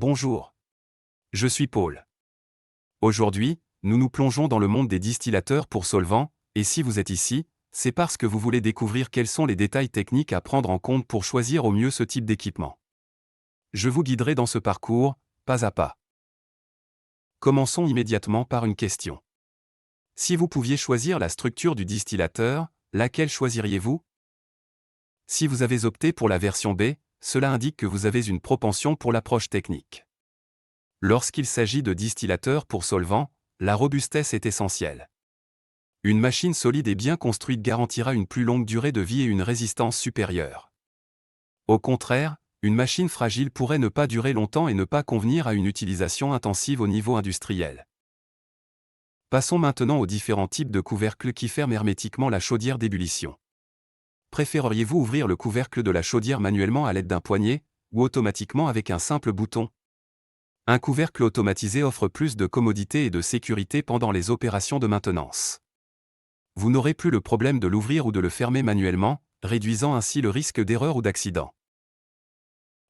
Bonjour. Je suis Paul. Aujourd'hui, nous nous plongeons dans le monde des distillateurs pour solvants, et si vous êtes ici, c'est parce que vous voulez découvrir quels sont les détails techniques à prendre en compte pour choisir au mieux ce type d'équipement. Je vous guiderai dans ce parcours, pas à pas. Commençons immédiatement par une question. Si vous pouviez choisir la structure du distillateur, laquelle choisiriez-vous? Si vous avez opté pour la version B, cela indique que vous avez une propension pour l'approche technique. Lorsqu'il s'agit de distillateurs pour solvants, la robustesse est essentielle. Une machine solide et bien construite garantira une plus longue durée de vie et une résistance supérieure. Au contraire, une machine fragile pourrait ne pas durer longtemps et ne pas convenir à une utilisation intensive au niveau industriel. Passons maintenant aux différents types de couvercles qui ferment hermétiquement la chaudière d'ébullition. Préféreriez-vous ouvrir le couvercle de la chaudière manuellement à l'aide d'un poignet, ou automatiquement avec un simple bouton? Un couvercle automatisé offre plus de commodité et de sécurité pendant les opérations de maintenance. Vous n'aurez plus le problème de l'ouvrir ou de le fermer manuellement, réduisant ainsi le risque d'erreur ou d'accident.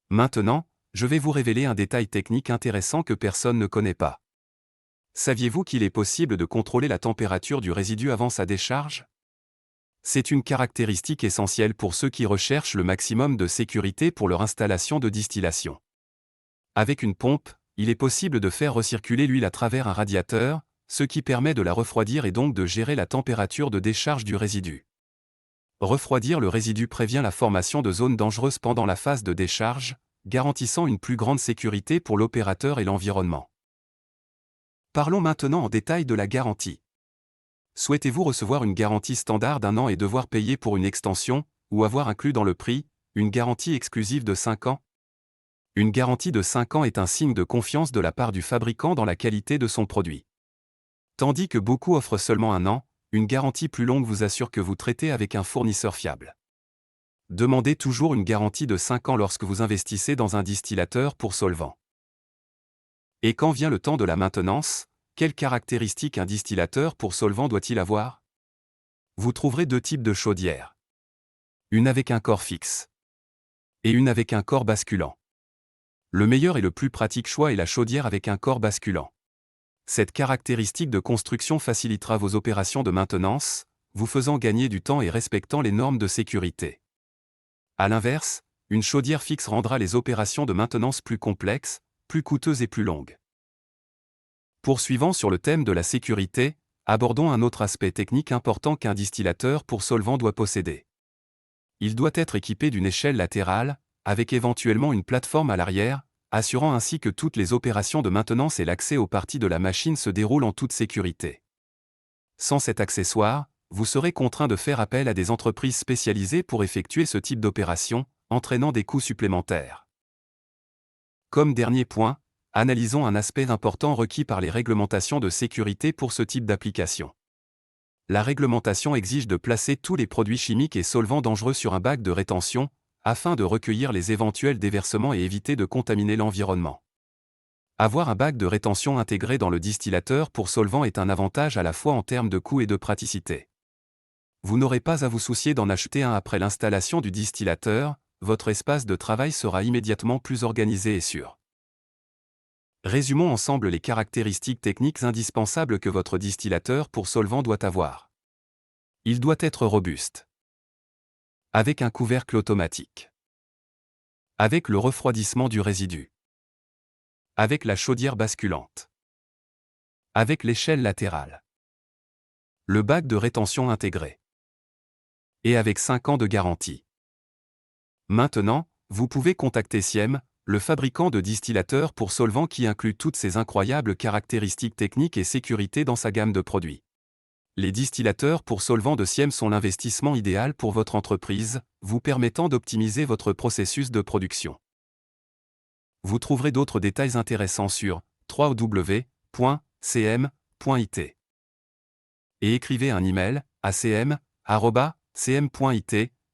Maintenant, je vais vous révéler un détail technique intéressant que personne ne connaît pas. Saviez-vous qu'il est possible de contrôler la température du résidu avant sa décharge? C'est une caractéristique essentielle pour ceux qui recherchent le maximum de sécurité pour leur installation de distillation. Avec une pompe, il est possible de faire recirculer l'huile à travers un radiateur, ce qui permet de la refroidir et donc de gérer la température de décharge du résidu. Refroidir le résidu prévient la formation de zones dangereuses pendant la phase de décharge, garantissant une plus grande sécurité pour l'opérateur et l'environnement. Parlons maintenant en détail de la garantie. Souhaitez-vous recevoir une garantie standard d'1 an et devoir payer pour une extension, ou avoir inclus dans le prix, une garantie exclusive de 5 ans? Une garantie de 5 ans est un signe de confiance de la part du fabricant dans la qualité de son produit. Tandis que beaucoup offrent seulement 1 an, une garantie plus longue vous assure que vous traitez avec un fournisseur fiable. Demandez toujours une garantie de 5 ans lorsque vous investissez dans un distillateur pour solvants. Et quand vient le temps de la maintenance, quelles caractéristiques un distillateur pour solvant doit-il avoir? Vous trouverez 2 types de chaudières. Une avec un corps fixe. Et une avec un corps basculant. Le meilleur et le plus pratique choix est la chaudière avec un corps basculant. Cette caractéristique de construction facilitera vos opérations de maintenance, vous faisant gagner du temps et respectant les normes de sécurité. A l'inverse, une chaudière fixe rendra les opérations de maintenance plus complexes, plus coûteuses et plus longues. Poursuivant sur le thème de la sécurité, abordons un autre aspect technique important qu'un distillateur pour solvant doit posséder. Il doit être équipé d'une échelle latérale, avec éventuellement une plateforme à l'arrière, assurant ainsi que toutes les opérations de maintenance et l'accès aux parties de la machine se déroulent en toute sécurité. Sans cet accessoire, vous serez contraint de faire appel à des entreprises spécialisées pour effectuer ce type d'opération, entraînant des coûts supplémentaires. Comme dernier point, analysons un aspect important requis par les réglementations de sécurité pour ce type d'application. La réglementation exige de placer tous les produits chimiques et solvants dangereux sur un bac de rétention, afin de recueillir les éventuels déversements et éviter de contaminer l'environnement. Avoir un bac de rétention intégré dans le distillateur pour solvant est un avantage à la fois en termes de coût et de praticité. Vous n'aurez pas à vous soucier d'en acheter un après l'installation du distillateur, votre espace de travail sera immédiatement plus organisé et sûr. Résumons ensemble les caractéristiques techniques indispensables que votre distillateur pour solvant doit avoir. Il doit être robuste. Avec un couvercle automatique. Avec le refroidissement du résidu. Avec la chaudière basculante. Avec l'échelle latérale. Le bac de rétention intégré. Et avec 5 ans de garantie. Maintenant, vous pouvez contacter Siem, le fabricant de distillateurs pour solvants qui inclut toutes ces incroyables caractéristiques techniques et sécurité dans sa gamme de produits. Les distillateurs pour solvants de Siem sont l'investissement idéal pour votre entreprise, vous permettant d'optimiser votre processus de production. Vous trouverez d'autres détails intéressants sur www.cm.it. Et écrivez un email à cm@cm.it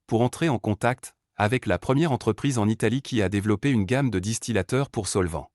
pour entrer en contact avec la première entreprise en Italie qui a développé une gamme de distillateurs pour solvants.